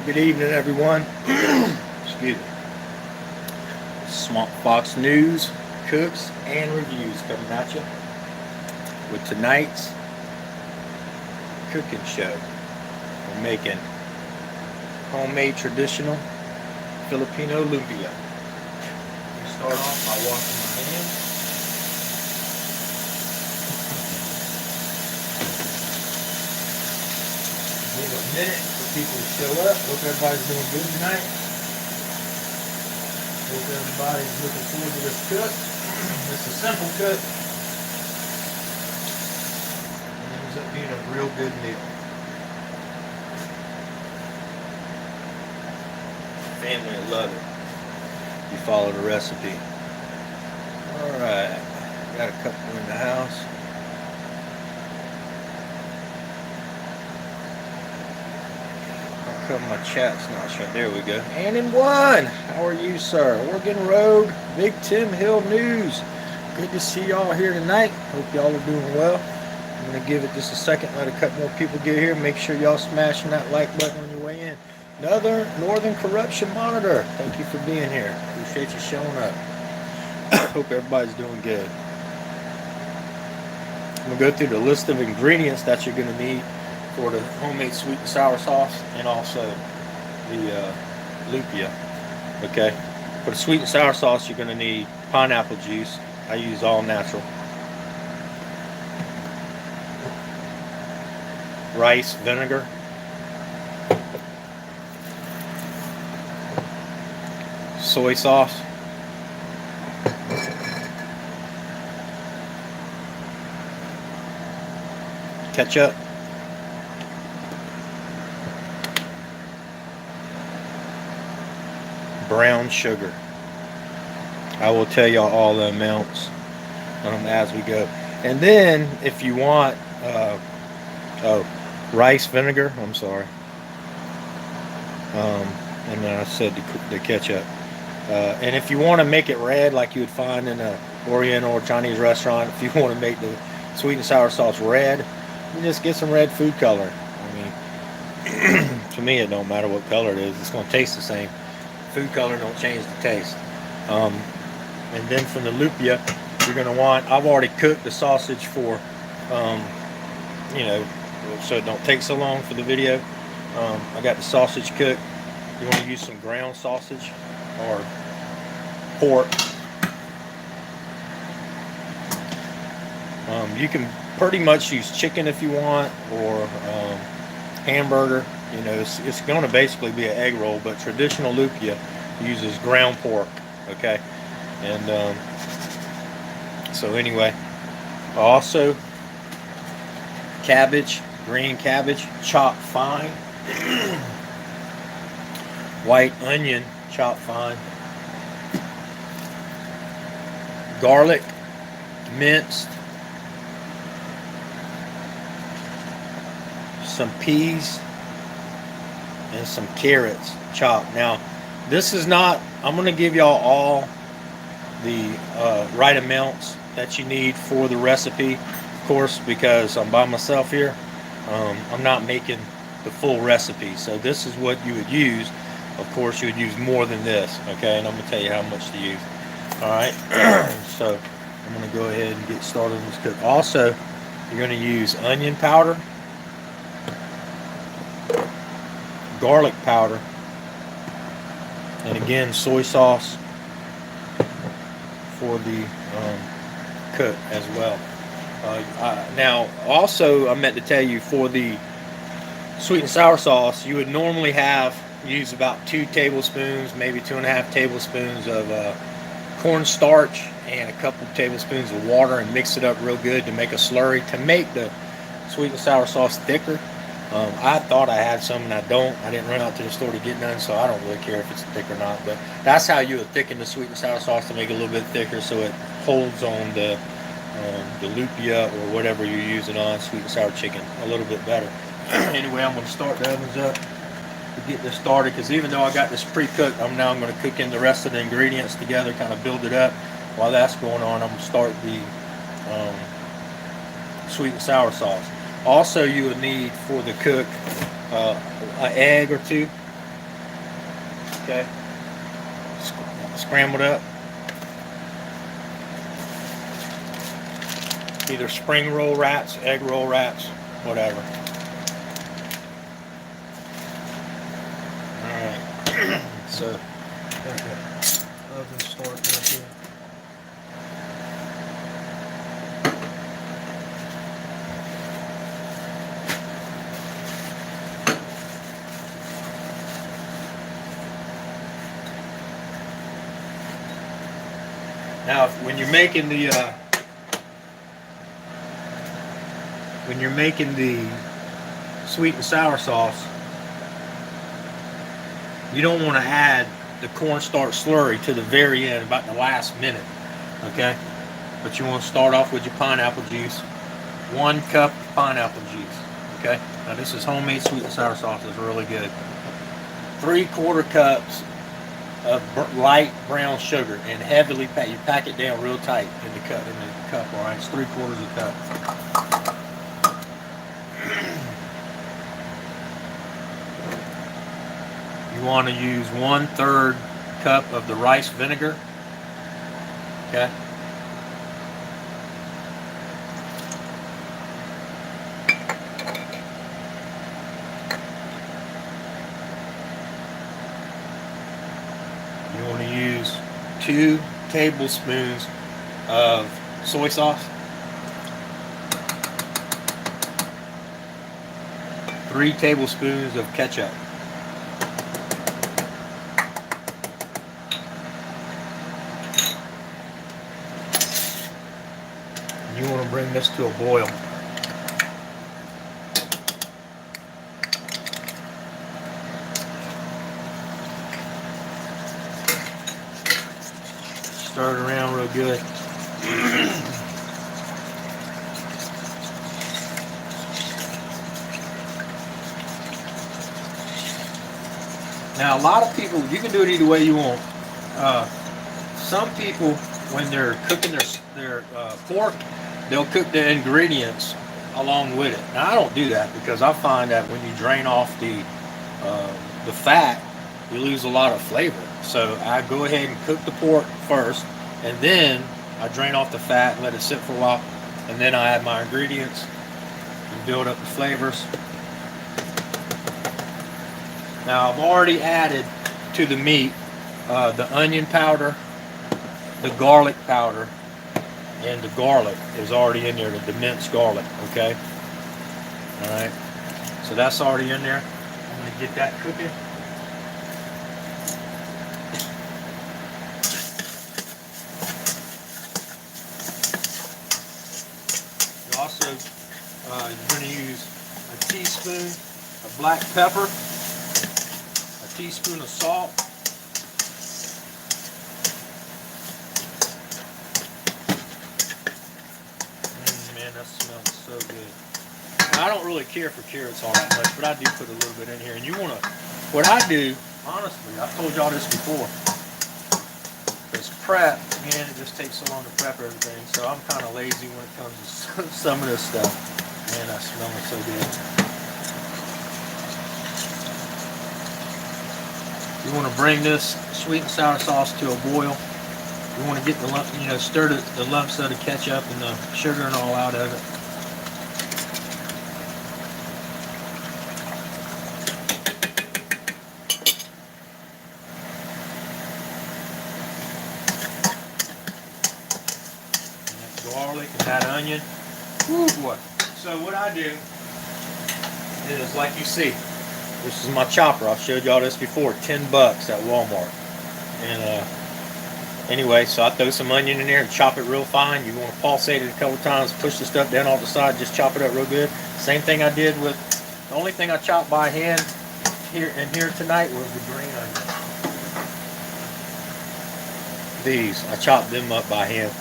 Good evening, everyone. Excuse me. Swamp Fox News, cooks, and reviews coming at you with tonight's cooking show. We're making homemade traditional Filipino lumpia. We start off by washing my hands. Give a minute for people to show up. Hope everybody's doing good tonight. Hope everybody's looking forward to this cook. It's a simple cook. It ends up being a real good meal. Family will love it. You follow the recipe. Alright. Got a couple in the house. How come my chat's not showing? There we go. And in one. How are you, sir? Oregon Road, Big Tim Hill News. Good to see y'all here tonight. Hope y'all are doing well. I'm going to give it just a second, let a couple more people get here. Make sure y'all smashing that like button on your way in. Northern Corruption Monitor. Thank you for being here. Appreciate you showing up. Hope everybody's doing good. I'm going to go through the list of ingredients that you're going to need for the homemade sweet and sour sauce and also the lumpia. Okay, for the sweet and sour sauce you're going to need pineapple juice. I use all natural. Rice vinegar. Soy sauce. Ketchup. Brown sugar. I will tell y'all all the amounts as we go. And then if you want rice vinegar, I'm sorry, and then I said the ketchup, and if you want to make it red like you would find in a Oriental or Chinese restaurant, if you want to make the sweet and sour sauce red, you just get some red food color. I mean, to me it don't matter what color it is, it's going to taste the same. Food color don't change the taste. And then from the lumpia, you're going to want, I've already cooked the sausage for, so it don't take so long for the video. I got the sausage cooked. You want to use some ground sausage or pork. You can pretty much use chicken if you want, or hamburger. You know, it's going to basically be an egg roll, but traditional lumpia uses ground pork. Okay, and so anyway, also cabbage, green cabbage, chopped fine. White onion, chopped fine. Garlic, minced. Some peas. And some carrots chopped. Now, this is not, I'm going to give y'all all the right amounts that you need for the recipe, of course, because I'm by myself here. I'm not making the full recipe, so this is what you would use. Of course, you would use more than this, okay, and I'm going to tell you how much to use. Alright, so I'm going to go ahead and get started on this cook. Also, you're going to use onion powder, garlic powder, and again soy sauce for the cook as well. Now also I meant to tell you, for the sweet and sour sauce you would normally use about 2 tablespoons, maybe 2.5 tablespoons of cornstarch and a couple tablespoons of water, and mix it up real good to make a slurry to make the sweet and sour sauce thicker. I thought I had some and I don't. I didn't run out to the store to get none, so I don't really care if it's thick or not. But that's how you would thicken the sweet and sour sauce, to make it a little bit thicker so it holds on the lumpia or whatever you're using on sweet and sour chicken a little bit better. Anyway, I'm going to start the ovens up to get this started, because even though I got this pre-cooked, I'm going to cook in the rest of the ingredients together, kind of build it up. While that's going on, I'm going to start the sweet and sour sauce. Also, you would need for the cook an egg or two, Okay. Scrambled up. Either spring roll wraps, egg roll wraps, whatever. Alright. So got the oven starting up here. Now, when you're making the sweet and sour sauce, you don't want to add the cornstarch slurry to the very end, about the last minute, okay? But you want to start off with your pineapple juice, 1 cup pineapple juice, okay? Now this is homemade sweet and sour sauce. It's really good. 3/4 cups of light brown sugar, and heavily pack. You pack it down real tight in the cup. All right, it's 3/4 cup. You want to use 1/3 cup of the rice vinegar. Okay. You want to use 2 tablespoons of soy sauce, 3 tablespoons of ketchup, you want to bring this to a boil. Stir it around real good. Now, a lot of people, you can do it either way you want. Some people, when they're cooking their pork, they'll cook the ingredients along with it. Now, I don't do that because I find that when you drain off the fat, you lose a lot of flavor. So I go ahead and cook the pork first, and then I drain off the fat and let it sit for a while, and then I add my ingredients and build up the flavors. Now I've already added to the meat the onion powder, the garlic powder, and the garlic is already in there, the minced garlic, okay? Alright, so that's already in there. I'm going to get that cooking. Also, you're going to use a teaspoon of black pepper, a teaspoon of salt, man, that smells so good. Now, I don't really care for carrots all that much, but I do put a little bit in here. And you want to, what I do, honestly, I've told y'all this before, is prep. Man, it just takes so long to prep everything, so I'm kind of lazy when it comes to some of this stuff. Man, that smells so good. You want to bring this sweet and sour sauce to a boil. You want to get the lump, stir the lumps of the ketchup and the sugar and all out of it. Garlic and that onion. Woo, boy. So what I do is, like you see, this is my chopper. I've showed y'all this before. $10 at Walmart. And anyway, so I throw some onion in there and chop it real fine. You want to pulsate it a couple times, push the stuff down off the side, just chop it up real good. Same thing I did with, the only thing I chopped by hand here tonight was the green onion. These, I chopped them up by hand.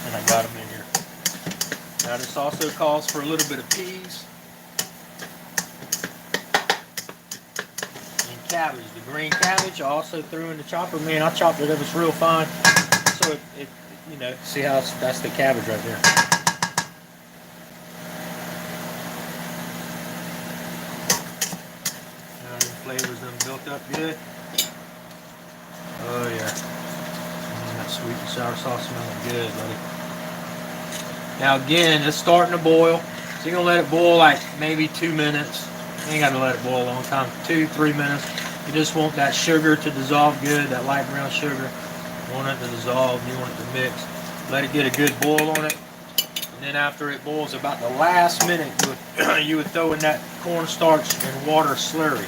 And I got them in here. Now this also calls for a little bit of peas and cabbage. The green cabbage I also threw in the chopper. Man, I chopped it up. It's real fine. So it see how that's the cabbage right there. flavors done built up good. Oh yeah. That sweet and sour sauce smelling good, buddy. Now again, it's starting to boil. So you're gonna let it boil like maybe 2 minutes. You ain't gotta let it boil a long time, 2-3 minutes. You just want that sugar to dissolve good, that light brown sugar. You want it to dissolve, you want it to mix. Let it get a good boil on it. And then after it boils, about the last minute, you would throw in that cornstarch and water slurry.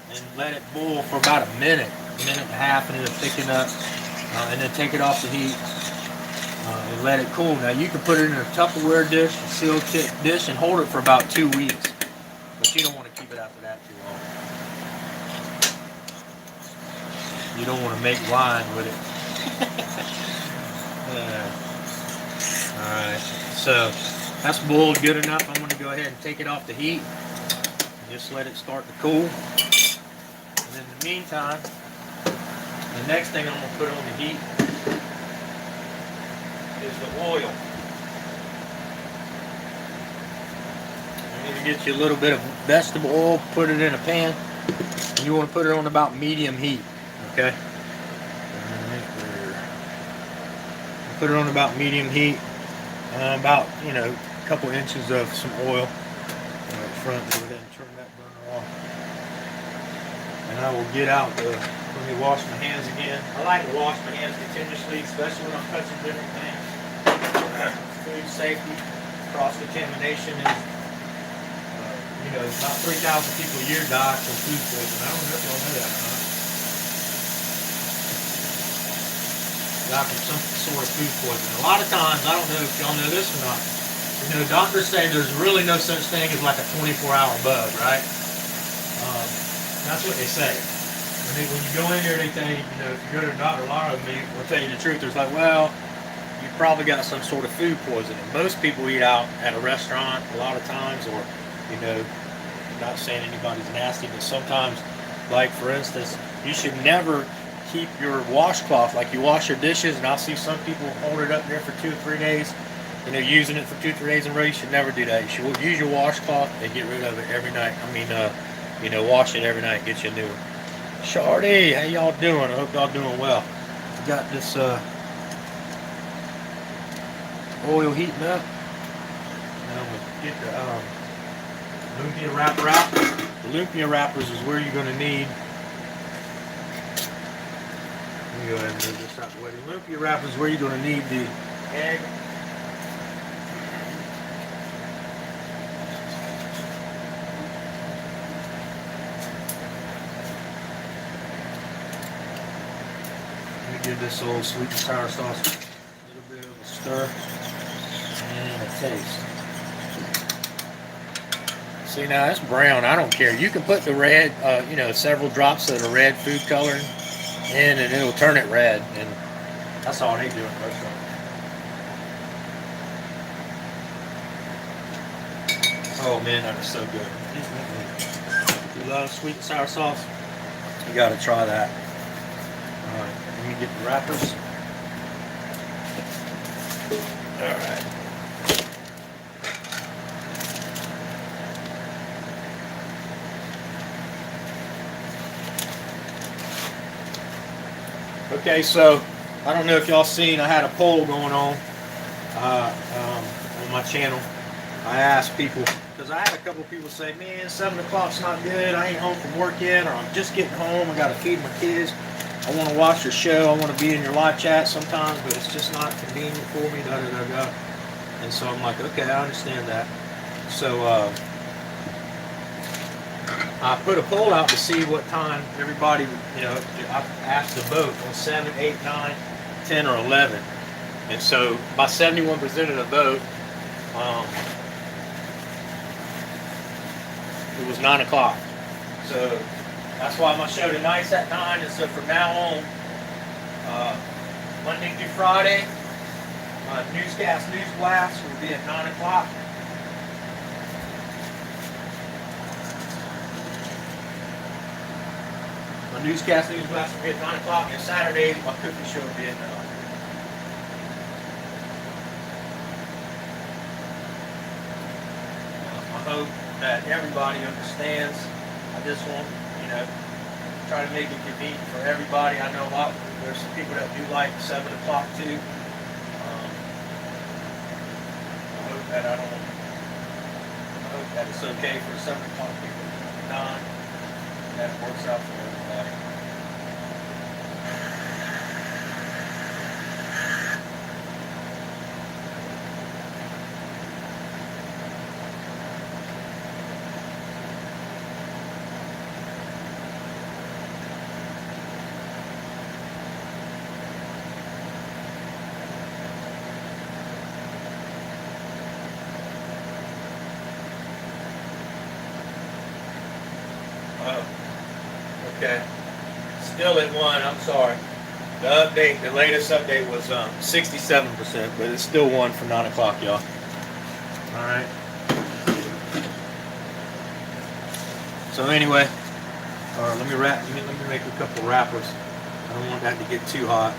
And let it boil for about a minute and a half, and it'll thicken up. And then take it off the heat and let it cool. Now you can put it in a Tupperware dish, a sealed dish, and hold it for about 2 weeks. But you don't want to keep it after that too long. You don't want to make wine with it. Alright, so that's boiled good enough. I'm going to go ahead and take it off the heat and just let it start to cool. And in the meantime, the next thing I'm going to put on the heat is the oil. You need to get you a little bit of vegetable oil, put it in a pan, and you want to put it on about medium heat, okay? Put it on about medium heat, about, you know, a couple inches of some oil up front. Go ahead and turn that burner off. And I will get out the, let me wash my hands again. I like to wash my hands continuously, especially when I'm touching different things. Food safety, cross-contamination is, you know, about 3,000 people a year die from food poisoning. I don't know if y'all know that or not. Die from some sort of food poisoning. A lot of times, I don't know if y'all know this or not, you know, doctors say there's really no such thing as like a 24-hour bug, right? That's what they say. When you go in there, they tell you, you know, if you go to a doctor, a lot of them will tell you the truth. There's like, well, you probably got some sort of food poisoning. Most people eat out at a restaurant a lot of times, or, you know, I'm not saying anybody's nasty, but sometimes, like for instance, you should never keep your washcloth, like you wash your dishes, and I'll see some people hold it up there for 2 or 3 days, you know, using it for 2 or 3 days in a row. You should never do that. You should use your washcloth and get rid of it every night. I mean, you know, wash it every night, get you a new one. Shardy, how y'all doing? I hope y'all doing well. We got this oil heating up. Now we'll get the Lumpia wrap. The Lumpia wrappers is where you're going to need. Let me go ahead and move this out the way. The Lumpia wrappers is where you're going to need the egg. Give this old sweet and sour sauce a little bit of a stir and a taste. See, now it's brown. I don't care. You can put the red, you know, several drops of the red food coloring in, and it'll turn it red. And that's all they do in the restaurant. Oh man, that is so good. If you love sweet and sour sauce, you got to try that. All right. Let me get the wrappers. Alright. Okay, so I don't know if y'all seen, I had a poll going on my channel. I asked people, because I had a couple of people say, man, 7 o'clock's not good, I ain't home from work yet, or I'm just getting home, I gotta feed my kids. I want to watch your show, I want to be in your live chat sometimes, but it's just not convenient for me, And so I'm like, okay, I understand that. So I put a poll out to see what time everybody, you know, I asked to vote on 7, 8, 9, 10, or 11. And so by 71% of the vote, it was 9 o'clock. So that's why my show tonight's at 9, and so from now on, Monday through Friday, my newscast news blast will be at 9 o'clock. My newscast news blast will be at 9 o'clock, and Saturday, my cooking show will be at 9. I hope that everybody understands. I just want, you know, try to make it convenient for everybody. I know there's some people that do like 7 o'clock too. I hope that it's okay for 7 o'clock people. 9, that works out for everybody. Okay, still at 1. I'm sorry. The latest update was 67%, but it's still 1 for 9 o'clock, y'all. All right. So anyway, let me make a couple wrappers. I don't want that to get too hot.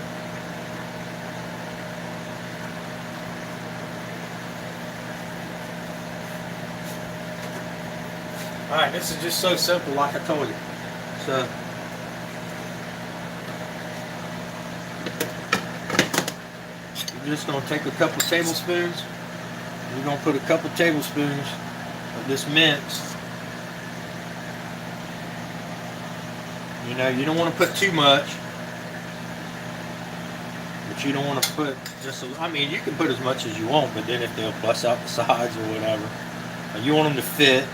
All right, this is just so simple, like I told you. So you're just going to take a couple tablespoons. You're going to put a couple tablespoons of this mince. You know, you don't want to put too much, but you don't want to put I mean, you can put as much as you want, but then if they'll bust out the sides or whatever, you want them to fit.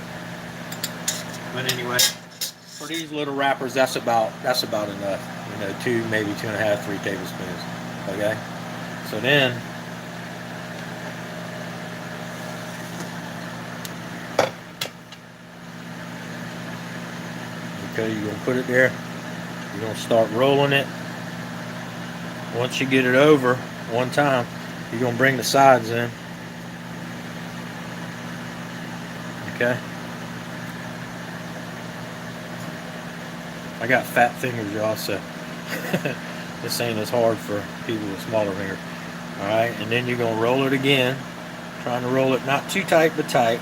But anyway, for these little wrappers, that's about enough. You know, 2, maybe 2.5, 3 tablespoons. Okay. So then, okay, you're gonna put it there. You're gonna start rolling it. Once you get it over one time, you're gonna bring the sides in. Okay. I got fat fingers, y'all, so this ain't as hard for people with smaller fingers. Alright, and then you're going to roll it again. Trying to roll it not too tight, but tight.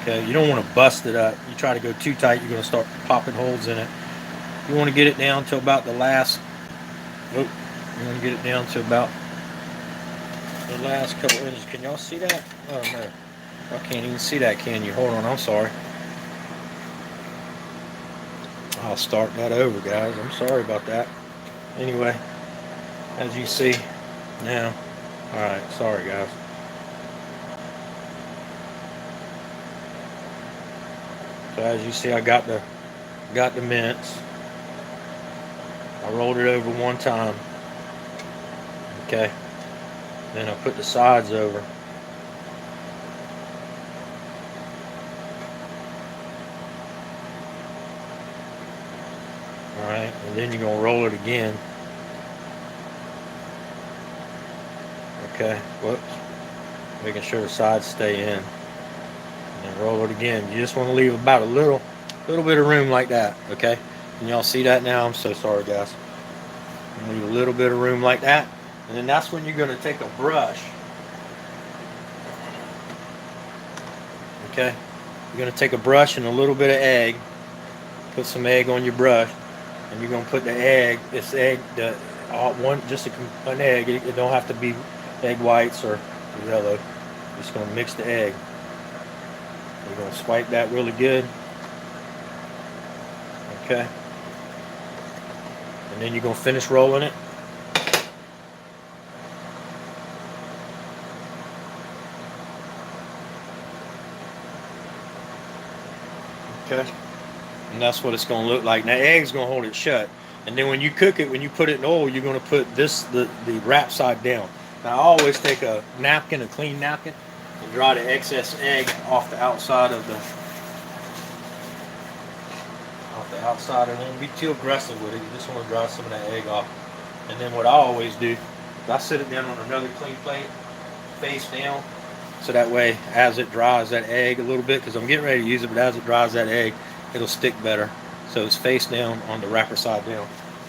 Okay, you don't want to bust it up. You try to go too tight, you're going to start popping holes in it. You want to get it down to about the last, you want to get it down to about the last couple inches. Can y'all see that? Oh, no. I can't even see that, can you? Hold on, I'm sorry. I'll start that over, guys. I'm sorry about that. Anyway, as you see now, all right, sorry guys. So as you see, I got the mince. I rolled it over one time. Okay. Then I put the sides over. Alright, and then you're going to roll it again. Okay, whoops. Making sure the sides stay in. And then roll it again. You just want to leave about a little bit of room like that, okay? Can y'all see that now? I'm so sorry, guys. Leave a little bit of room like that. And then that's when you're going to take a brush. Okay? You're going to take a brush and a little bit of egg. Put some egg on your brush. And you're going to put the egg, just an egg. It don't have to be egg whites or yellow. You're just going to mix the egg. You're going to swipe that really good. Okay. And then you're going to finish rolling it. Okay. And that's what it's going to look like. Now, egg's going to hold it shut. And then when you cook it, when you put it in oil, you're going to put the wrap side down. Now, I always take a napkin, a clean napkin, and dry the excess egg off the outside of and don't be too aggressive with it. You just want to dry some of that egg off. And then what I always do is I sit it down on another clean plate, face down, so that way as it dries that egg a little bit, because I'm getting ready to use it, but as it dries that egg, it'll stick better. So it's face down on the wrapper side down.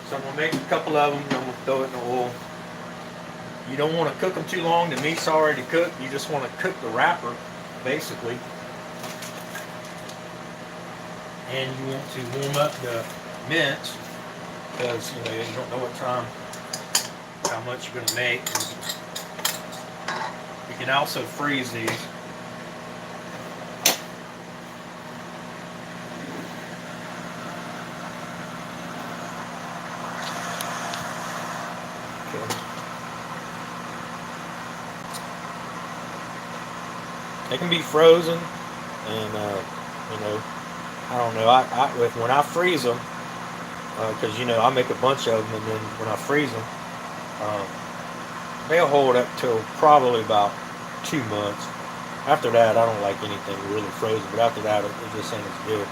So I'm going to make a couple of them, and I'm going to throw it in the oil. You don't want to cook them too long. The meat's already cooked. You just want to cook the wrapper, basically. and you want to warm up the mince because you don't know what time, how much you're going to make. You can also freeze these. They can be frozen, and I don't know. When I freeze them, because I make a bunch of them, and then when I freeze them, they'll hold up till probably about 2 months. After that, I don't like anything really frozen, but after that, it just ain't as good.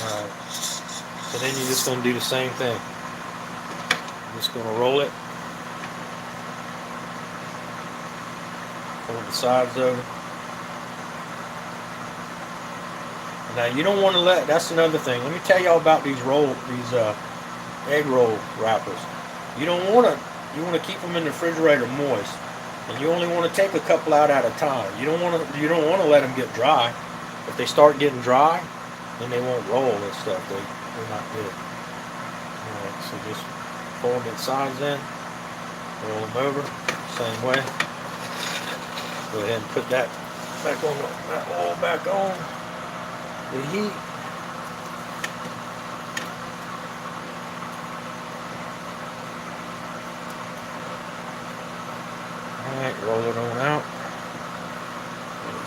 All right. So then you're just going to do the same thing. I'm just going to roll it. Fold the sides over. Now you don't want to that's another thing. Let me tell y'all about these egg roll wrappers. You want to keep them in the refrigerator moist, and you only want to take a couple out at a time. You don't want to let them get dry. If they start getting dry, then they won't roll and stuff. They're not good. All right, so just fold the sides in, roll them over, same way. Go ahead and put that back on back on the heat. Alright, roll it on out.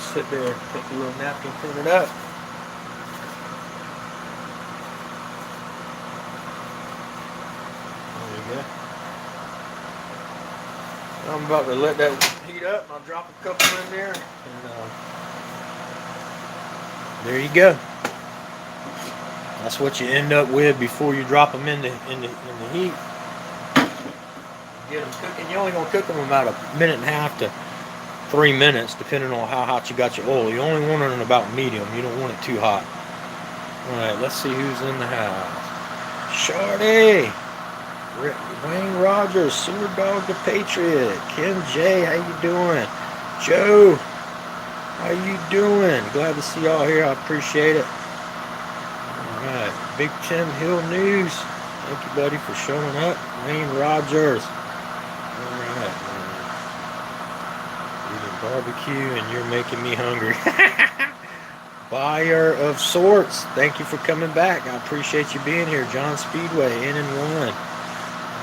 Sit there, take a little napkin, clean it up. There you go. I'm about to let that heat up. I'll drop a couple in there, and there you go. That's what you end up with before you drop them in the heat. Get them cooking. You're only gonna cook them about 1.5 minutes to 3 minutes, depending on how hot you got your oil. You only want it in about medium. You don't want it too hot. All right, let's see who's in the house. Shorty. Wayne Rogers, Sewer Dog the Patriot, Ken J, how you doing? Joe, how you doing? Glad to see y'all here. I appreciate it. All right, Big Tim Hill News. Thank you, buddy, for showing up. Wayne Rogers. All right, eating barbecue, and you're making me hungry. Buyer of sorts. Thank you for coming back. I appreciate you being here. John Speedway, N1.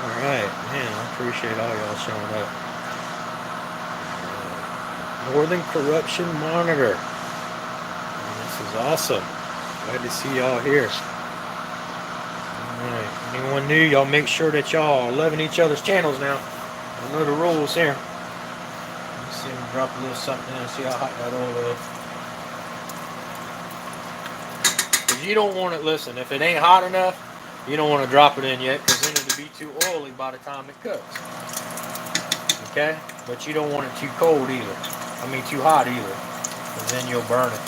Alright, man, I appreciate all y'all showing up. Northern Corruption Monitor. This is awesome. Glad to see y'all here. Alright, anyone new, y'all make sure that y'all are loving each other's channels now. I know the rules here. Let's see, I'm drop a little something in and see how hot that oil is. Because you don't want it, listen, if it ain't hot enough, you don't want to drop it in yet, because then it'll be too oily by the time it cooks. Okay? But you don't want it too cold either. I mean too hot either, because then you'll burn it.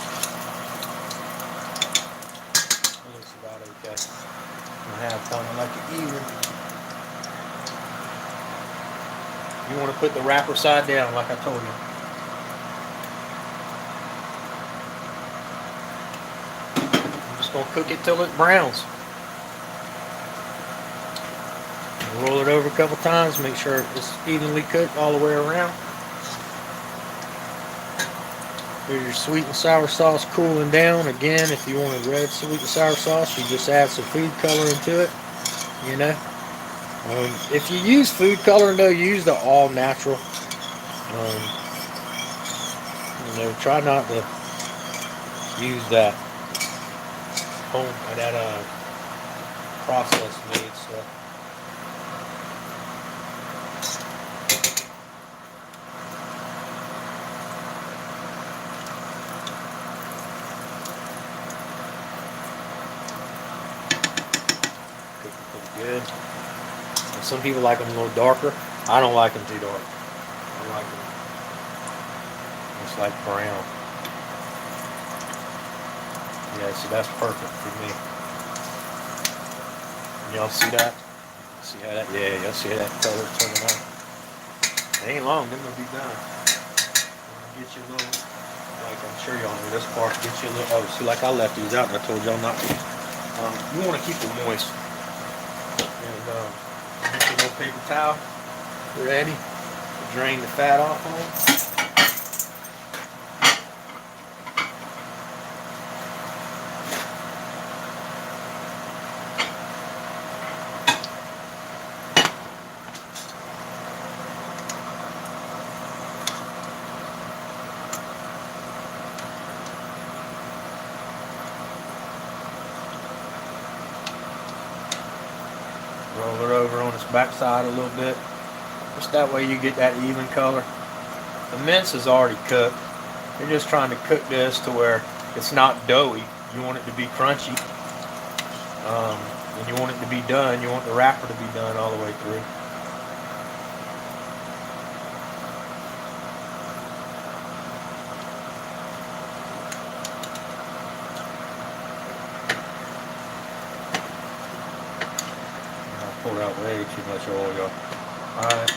It looks about okay. I have kind of like an even. You want to put the wrapper side down, like I told you. I'm just going to cook it till it browns. Roll it over a couple times, make sure it's evenly cooked all the way around. Here's your sweet and sour sauce cooling down. Again, if you want a red sweet and sour sauce, you just add some food coloring to it. If you use food coloring, though, use the all natural. Try not to use that processed made stuff. Good. And some people like them a little darker. I don't like them too dark. I like them just like brown. Yeah, so that's perfect for me. Y'all see that? See how that? Yeah, y'all see how that color turning on? It ain't long. Then they'll be done. Get you a little Like I'm sure y'all know this part gets you a little. Oh, see, like I left these out and I told y'all not to. You want to keep them moist. And get your little paper towel ready to drain the fat off on them. Roll it over on its backside a little bit. Just that way you get that even color. The mince is already cooked. You're just trying to cook this to where it's not doughy. You want it to be crunchy. And you want it to be done. You want the wrapper to be done all the way through. Pulled out way too much oil, y'all. Alright.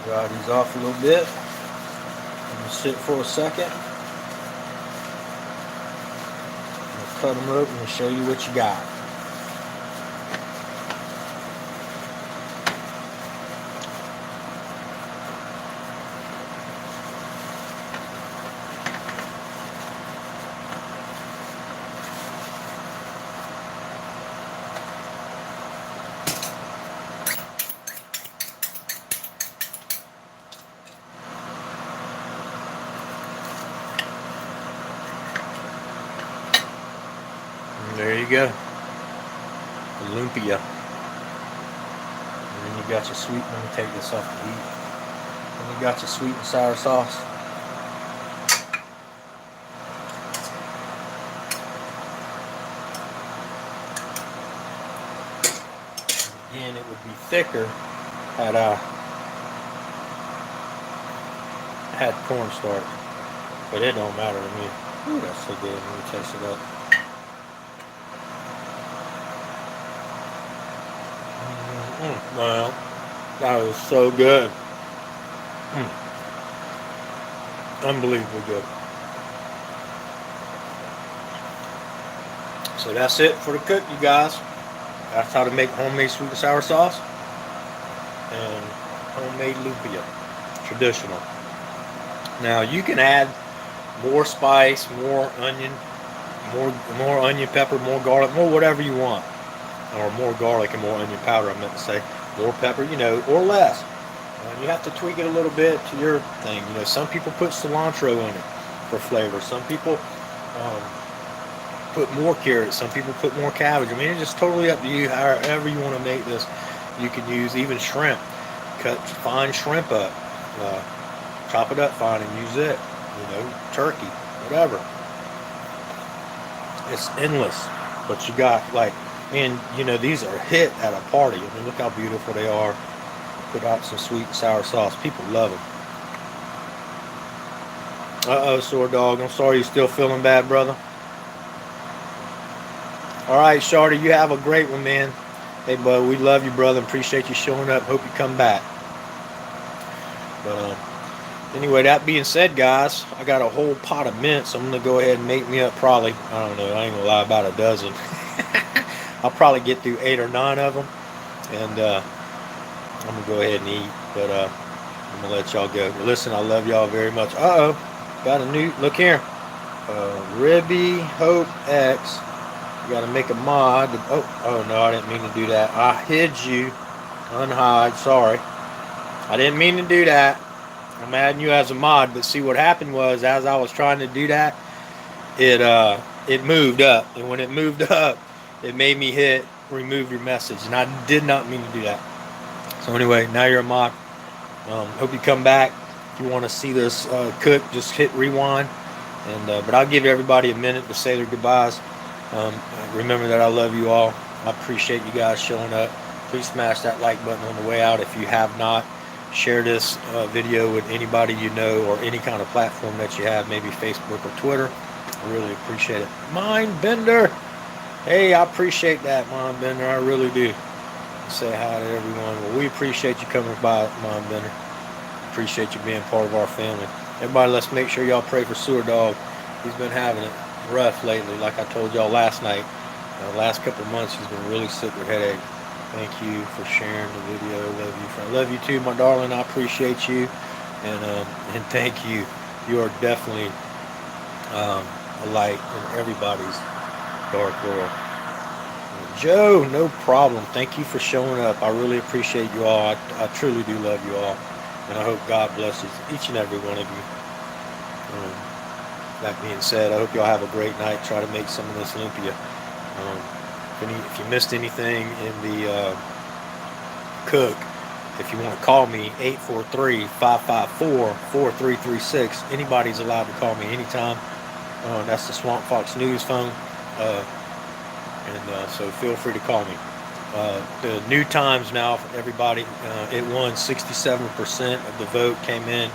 Dry these off a little bit. Sit for a second. I'll cut them open and show you what you got. There you go, the Lumpia. And then you got your sweet, let me take this off the heat. And you got your sweet and sour sauce. Again, it would be thicker had I had cornstarch, but it don't matter to me. Ooh, that's so good. Let me taste it up. Well, that was so good. Unbelievably good. So that's it for the cook, you guys. That's how to make homemade sweet and sour sauce and homemade lumpia, traditional. Now you can add more spice, more onion, more onion pepper, more garlic, more whatever you want. Or more garlic and more onion powder, I meant to say. More pepper, you know, or less. You have to tweak it a little bit to your thing. You know, some people put cilantro in it for flavor. Some people put more carrots. Some people put more cabbage. I mean, it's just totally up to you. However you want to make this, you can use even shrimp. Cut fine shrimp up. Chop it up fine and use it. You know, turkey, whatever. It's endless. But you got, like, and, you know, these are a hit at a party. I mean, look how beautiful they are. Put out some sweet and sour sauce. People love them. Uh-oh, sore dog. I'm sorry you're still feeling bad, brother. All right, Shardy, you have a great one, man. Hey, bud, we love you, brother. Appreciate you showing up. Hope you come back. But anyway, that being said, guys, I got a whole pot of mince. I'm going to go ahead and make me up probably, I don't know, I ain't going to lie, about a dozen. I'll probably get through 8 or 9 of them, and I'm going to go ahead and eat, but I'm going to let y'all go. But listen, I love y'all very much. Uh-oh, got a new, look here, Ribby Hope X, you got to make a mod. Oh, no, I didn't mean to do that. I hid you, unhide, sorry. I didn't mean to do that. I'm adding you as a mod, but see what happened was, as I was trying to do that, it moved up, and when it moved up, it made me hit remove your message, and I did not mean to do that. So anyway, now you're a mod. Hope you come back. If you want to see this cook, just hit rewind. And but I'll give everybody a minute to say their goodbyes. Remember that I love you all. I appreciate you guys showing up. Please smash that like button on the way out if you have not. Share this video with anybody you know or any kind of platform that you have, maybe Facebook or Twitter. I really appreciate it. Mind Bender. Hey, I appreciate that, Mind Bender. I really do. Say hi to everyone. Well, we appreciate you coming by, Mind Bender. Appreciate you being part of our family. Everybody, let's make sure y'all pray for Sewer Dog. He's been having it rough lately. Like I told y'all last night, last couple of months, he's been really sick with headache. Thank you for sharing the video. I love you too, my darling. I appreciate you, and thank you. You are definitely a light in everybody's dark world. Joe, no problem. Thank you for showing up. I really appreciate you all. I truly do love you all, and I hope God blesses each and every one of you. That being said, I hope y'all have a great night. Try to make some of this Lumpia. If you missed anything in the cook, if you want to call me, 843-554-4336. Anybody's allowed to call me anytime. That's the Swamp Fox News phone. So feel free to call me. The new times now, everybody, it won 67% of the vote came in.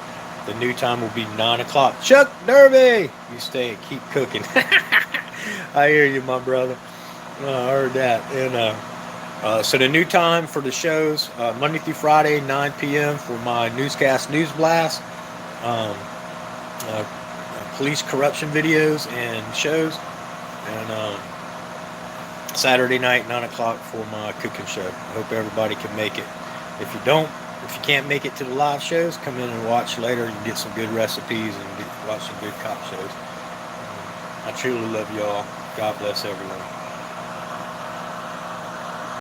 The new time will be 9 o'clock. Chuck Derby! You stay and keep cooking. I hear you, my brother. I heard that. And so the new time for the shows, Monday through Friday, 9 p.m. for my newscast News Blast, police corruption videos and shows, and Saturday night, 9 o'clock for my cooking show. I hope everybody can make it. If you can't make it to the live shows, come in and watch later. You can get some good recipes and watch some good cop shows. I truly love y'all. God bless everyone.